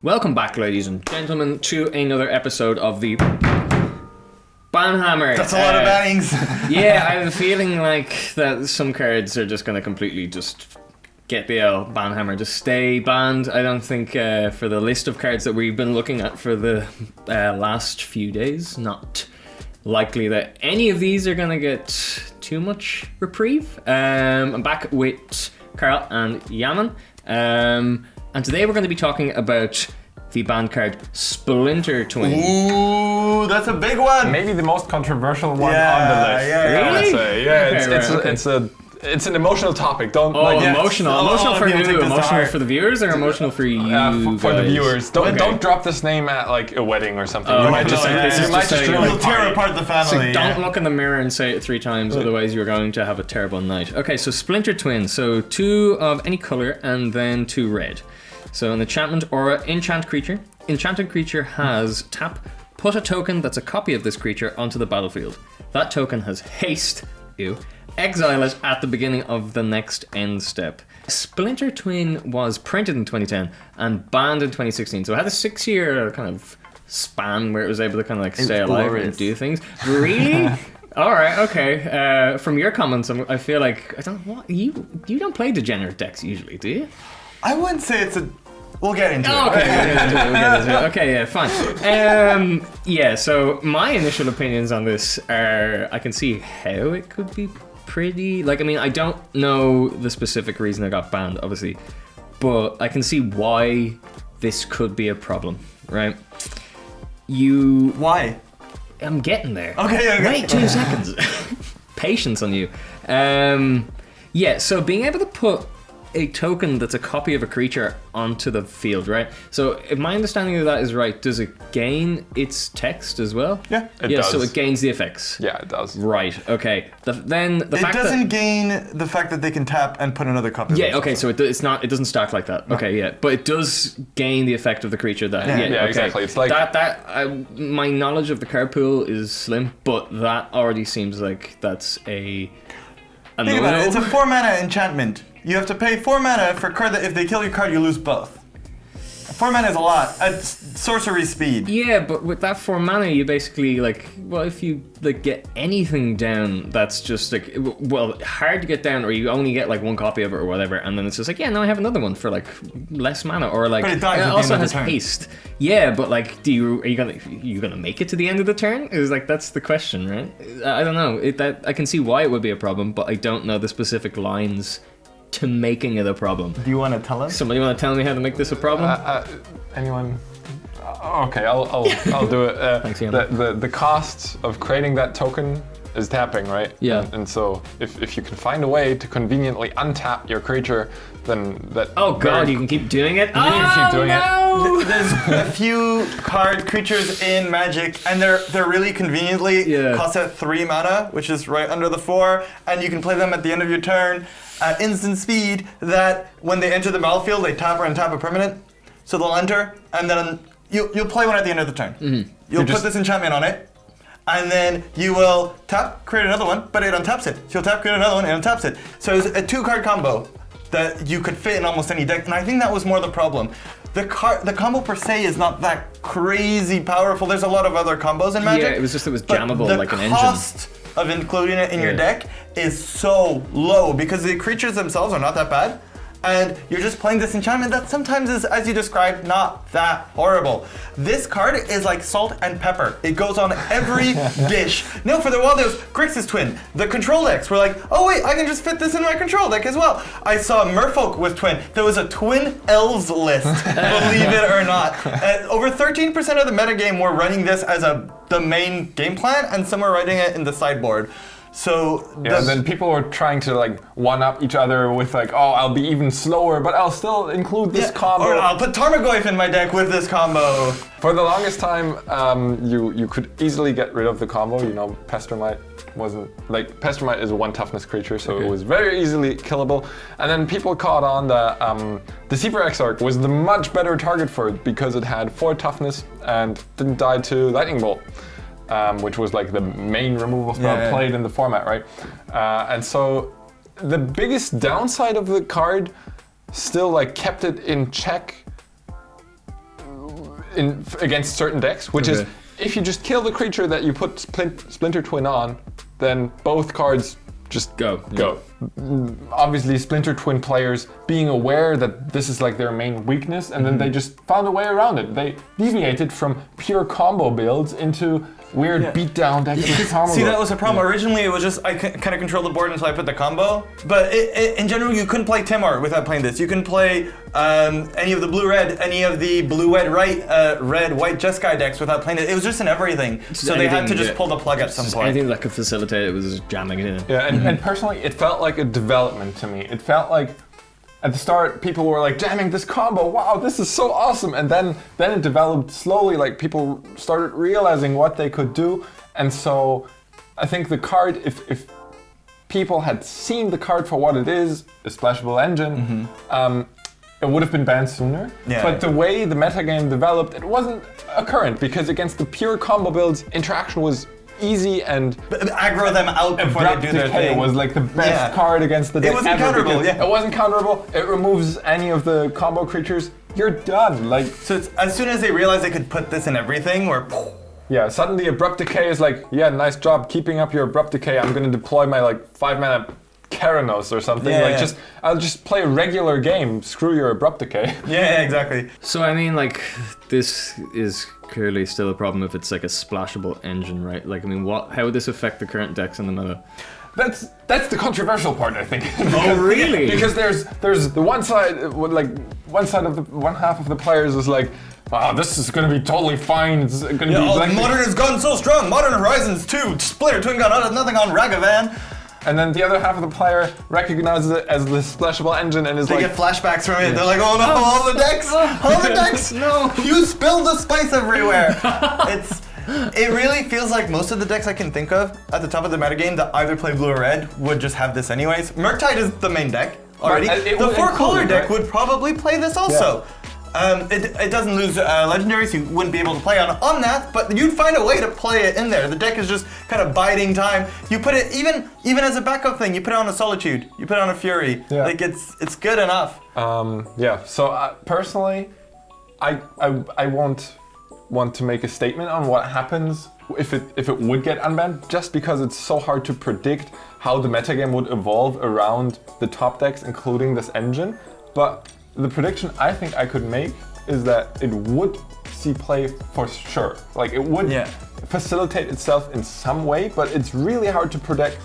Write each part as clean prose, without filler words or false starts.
Welcome back, ladies and gentlemen, to another episode of the Banhammer. That's a lot of bannings. Yeah, I have a feeling like that some cards are just going to completely just get the Banhammer, just stay banned. I don't think for the list of cards that we've been looking at for the last few days, not likely that any of these are going to get too much reprieve. I'm back with Carl and Yaman. And today we're going to be talking about the banned card Splinter Twin. Ooh, that's a big one. Maybe the most controversial one on the list. Yeah. Really? It's an emotional topic. Emotional for who? Emotional for the viewers or emotional for you? For the guys? viewers. Don't drop this name at like a wedding or something. Oh, You might okay. just You'll tear apart the family. So don't look in the mirror and say it 3 times, otherwise you're going to have a terrible night. Okay, so Splinter Twin. So 2 of any color and then 2 red. So an enchantment aura, enchant creature. Enchanted creature has tap, put a token that's a copy of this creature onto the battlefield. That token has haste, exile it at the beginning of the next end step. Splinter Twin was printed in 2010 and banned in 2016. So it had a 6-year kind of span where it was able to kind of like stay alive and do things. Really? All right, okay. From your comments, I feel like you don't play degenerate decks usually, do you? I wouldn't say it's a... We'll get into it. We'll get into it. Okay, yeah, fine. Yeah, so my initial opinions on this are, I can see how it could be pretty... Like, I mean, I don't know the specific reason it got banned, obviously, but I can see why this could be a problem, right? Why? I'm getting there. Okay. Wait 2 seconds. Patience on you. Yeah, so being able to put a token that's a copy of a creature onto the field, right? So if my understanding of that is right, does it gain its text as well? Yeah, it does. So it gains the effects. Yeah, it does. Right. Okay. Then the fact it doesn't gain the fact that they can tap and put another copy. Yeah. Okay. So it doesn't stack like that. No. Okay. Yeah. But it does gain the effect of the creature. That. Yeah. Okay. Exactly. It's like my knowledge of the card pool is slim, but that already seems like that's a. Think about it. It's a 4 mana enchantment. You have to pay 4 mana for a card that if they kill your card, you lose both. 4 mana is a lot at sorcery speed. Yeah, but with that 4 mana, you basically if you get anything down, that's just hard to get down, or you only get 1 copy of it or whatever, and then it's just now I have another one for less mana, or But it dies it at the also end of has the turn. haste. Yeah, but are you gonna make it to the end of the turn? Is that's the question, right? I don't know. I can see why it would be a problem, but I don't know the specific lines to making it a problem. Do you want to tell us? Somebody want to tell me how to make this a problem? Anyone? Okay, I'll do it. Thanks, Ian. The cost of creating that token is tapping, right? Yeah. And so if you can find a way to conveniently untap your creature, then that. Oh god, you can keep doing it. You can keep doing it. There's a few creatures in Magic, and they're really conveniently cost at 3 mana, which is right under the 4, and you can play them at the end of your turn at instant speed. That when they enter the battlefield, they tap or untap a permanent, so they'll enter, and then you'll play one at the end of the turn. Mm-hmm. You'll put this enchantment on it, and then you will tap, create another one, but it untaps it. So you'll tap, create another one, and it untaps it. So it's a 2-card combo that you could fit in almost any deck, and I think that was more the problem. The combo per se is not that crazy powerful. There's a lot of other combos in Magic. Yeah, it was jammable like an engine. The cost of including it in your deck is so low because the creatures themselves are not that bad. And you're just playing this enchantment that sometimes is, as you described, not that horrible. This card is like salt and pepper. It goes on every dish. No, for the while there was Grixis Twin. The control decks were like, oh wait, I can just fit this in my control deck as well. I saw Merfolk with Twin. There was a Twin Elves list, believe it or not. Over 13% of the metagame were running this as the main game plan, and some were writing it in the sideboard. So and then people were trying to one-up each other with I'll be even slower, but I'll still include this combo. Or I'll put Tarmogoyf in my deck with this combo. For the longest time, you could easily get rid of the combo. Pestermite wasn't Pestermite is a 1 toughness creature, so it was very easily killable. And then people caught on that Deceiver Exarch was the much better target for it because it had 4 toughness and didn't die to Lightning Bolt. Which was the main removal spell played in the format, right? And so the biggest downside of the card still kept it in check against certain decks, which is if you just kill the creature that you put Splinter Twin on, then both cards just go. Obviously, Splinter Twin players being aware that this is like their main weakness, and then they just found a way around it. They deviated from pure combo builds into weird beatdown decks with combo. See, that was a problem. Originally, it was just I kind of controlled the board until I put the combo. But in general, you couldn't play Timor without playing this. You can play any of the blue-red, any of the red-white Jeskai decks without playing it. It was just in everything. So they had to just pull the plug at some point. Anything that could facilitate it was just jamming it in. Yeah, and personally, it felt like a development to me. It felt like at the start, people were like, jamming this combo, wow, this is so awesome. And then it developed slowly, like people started realizing what they could do. And so I think the card, if people had seen the card for what it is, a splashable engine, it would have been banned sooner. Yeah. But the way the metagame developed, it wasn't a current, because against the pure combo builds, interaction was easy and aggro them out before they do their thing. It was like the best card against the deck. It wasn't counterable. It wasn't counterable. It removes any of the combo creatures. You're done. Like, so it's, as soon as they realized they could put this in everything, or suddenly Abrupt Decay is like, yeah, nice job keeping up your Abrupt Decay. I'm gonna deploy my like 5-mana Keranos or something. I'll just play a regular game. Screw your Abrupt Decay. Yeah, exactly. So I mean, like, this is clearly still a problem if it's like a splashable engine, right? Like, I mean, how would this affect the current decks in the meta? That's the controversial part, I think. Oh, really? Because there's the one half of the players is like, wow, this is going to be totally fine. It's going to be like Modern has gone so strong. Modern Horizons 2, Splinter Twin got nothing on Ragavan. And then the other half of the player recognizes it as the splashable engine and is they get flashbacks from it. They're like, oh no, all the decks, no, you spilled the spice everywhere. It really feels like most of the decks I can think of at the top of the metagame that either play blue or red would just have this anyways. Murktide is the main deck already. The 4-color deck would probably play this also. Yeah. It doesn't lose legendaries, so you wouldn't be able to play on that, but you'd find a way to play it in there. The deck is just kind of biding time. You put it, even as a backup thing, you put it on a Solitude, you put it on a Fury. Yeah. Like, it's good enough. So personally, I won't want to make a statement on what happens if it would get unbanned, just because it's so hard to predict how the metagame would evolve around the top decks, including this engine. But the prediction I think I could make is that it would see play for sure. Like, it would facilitate itself in some way, but it's really hard to predict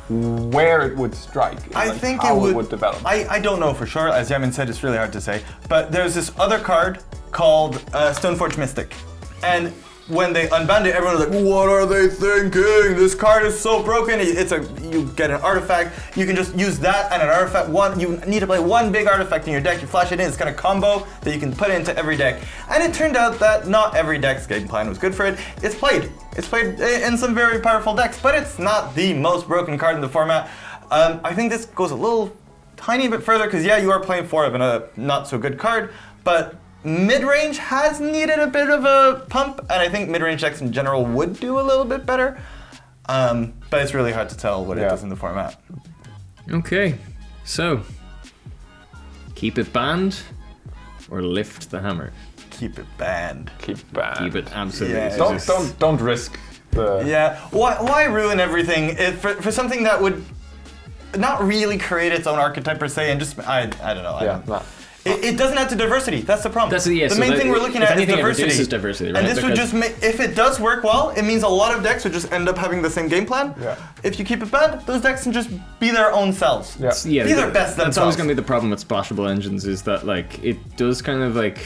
where it would strike. I think how it would develop. I don't know for sure. As Yamin said, it's really hard to say. But there's this other card called Stoneforge Mystic. And when they unbanned it, everyone was like, what are they thinking? This card is so broken. You get an artifact, you can just use that and an artifact. You need to play one big artifact in your deck, you flash it in, it's kind of combo that you can put into every deck. And it turned out that not every deck's game plan was good for it. It's played in some very powerful decks, but it's not the most broken card in the format. I think this goes a little tiny bit further, because you are playing 4 of a not so good card, but mid-range has needed a bit of a pump, and I think mid-range decks in general would do a little bit better. But it's really hard to tell what it does in the format. Okay, so keep it banned or lift the hammer? Keep it banned. Keep it banned. Keep it absolutely. Yeah. Don't risk the. Yeah. Why ruin everything for something that would not really create its own archetype per se, and just I don't know. It doesn't add to diversity. That's the problem. The main thing we're looking at is diversity. This is diversity, right? And this would just make, if it does work well, it means a lot of decks would just end up having the same game plan. Yeah. If you keep it banned, those decks can just be their own selves. Yeah. Be their best themselves. That's always going to be the problem with splashable engines, is that like it does kind of like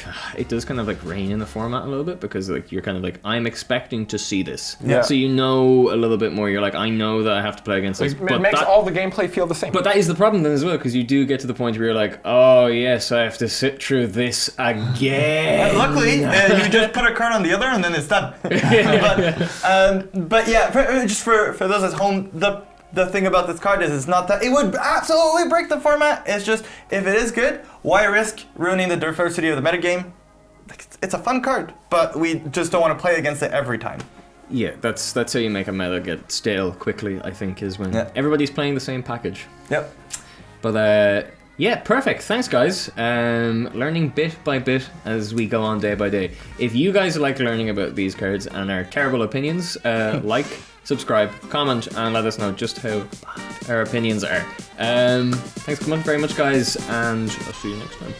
rein in the format a little bit, because like you're kind of like, I'm expecting to see this. Yeah. So you know a little bit more. You're like, I know that I have to play against this. It makes all the gameplay feel the same. But that is the problem then as well, because you do get to the point where you're like, oh yes, I have to sit through this again. Luckily, you just put a card on the other and then it's done. But yeah, just for those at home, the thing about this card is it's not that it would absolutely break the format. It's just, if it is good, why risk ruining the diversity of the metagame? It's a fun card, but we just don't want to play against it every time. Yeah, that's how you make a meta get stale quickly, I think, is when everybody's playing the same package. Yep. But Yeah, perfect. Thanks, guys. Learning bit by bit as we go on day by day. If you guys like learning about these cards and our terrible opinions, like, subscribe, comment, and let us know just how bad our opinions are. Thanks very much, guys, and I'll see you next time.